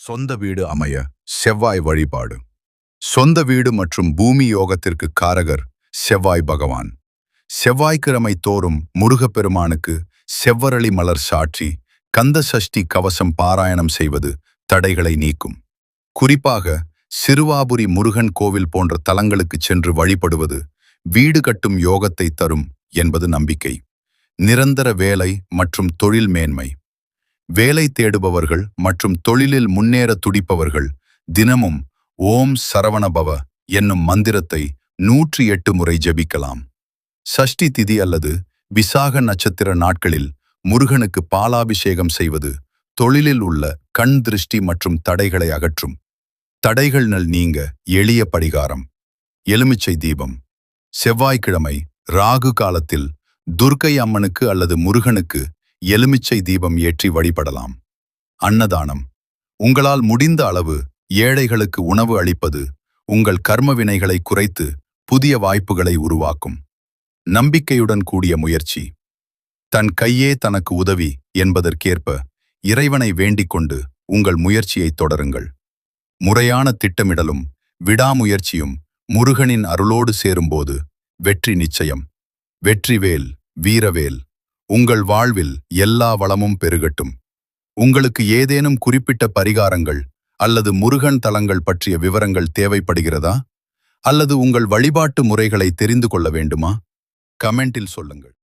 சொந்த வீடு அமைய செவ்வாய் வழிபாடு. சொந்த வீடு மற்றும் பூமி யோகத்திற்கு காரகர் செவ்வாய் பகவான். செவ்வாய்க்கிழமை தோறும் முருகப்பெருமானுக்கு செவ்வரளி மலர் சாற்றி கந்த சஷ்டி கவசம் பாராயணம் செய்வது தடைகளை நீக்கும். குறிப்பாக சிறுவாபுரி முருகன் கோவில் போன்ற தலங்களுக்கு சென்று வழிபடுவது வீடு கட்டும் யோகத்தை தரும் என்பது நம்பிக்கை. நிரந்தர வேலை மற்றும் தொழில் மேன்மை. வேலை தேடுபவர்கள் மற்றும் தொழிலில் முன்னேற துடிப்பவர்கள் தினமும் ஓம் சரவணபவ என்னும் மந்திரத்தை 108 முறை ஜெபிக்கலாம். சஷ்டி திதி அல்லது விசாக நட்சத்திர நாட்களில் முருகனுக்கு பாலாபிஷேகம் செய்வது தொழிலில் உள்ள கண் திருஷ்டி மற்றும் தடைகளை அகற்றும். தடைகள் நீங்க எளிய பரிகாரம். எலுமிச்சை தீபம். செவ்வாய்க்கிழமை ராகு காலத்தில் துர்க்கை அம்மனுக்கு அல்லது முருகனுக்கு எலுமிச்சை தீபம் ஏற்றி வழிபடலாம். அன்னதானம். உங்களால் முடிந்த அளவு ஏழைகளுக்கு உணவு அளிப்பது உங்கள் கர்ம வினைகளை குறைத்து புதிய வாய்ப்புகளை உருவாக்கும். நம்பிக்கையுடன் கூடிய முயற்சி. தன் கையே தனக்கு உதவி என்பதற்கேற்ப இறைவனை வேண்டிக் கொண்டு உங்கள் முயற்சியை தொடருங்கள். முறையான திட்டமிடலும் விடாமுயற்சியும் முருகனின் அருளோடு சேரும்போது வெற்றி நிச்சயம். வெற்றிவேல் வீரவேல். உங்கள் வாழ்வில் எல்லா வளமும் பெருகட்டும். உங்களுக்கு ஏதேனும் குறிப்பிட்ட பரிகாரங்கள் அல்லது முருகன் தலங்கள் பற்றிய விவரங்கள் தேவைப்படுகிறதா? அல்லது உங்கள் வழிபாட்டு முறைகளை தெரிந்து கொள்ள வேண்டுமா? கமெண்டில் சொல்லுங்கள்.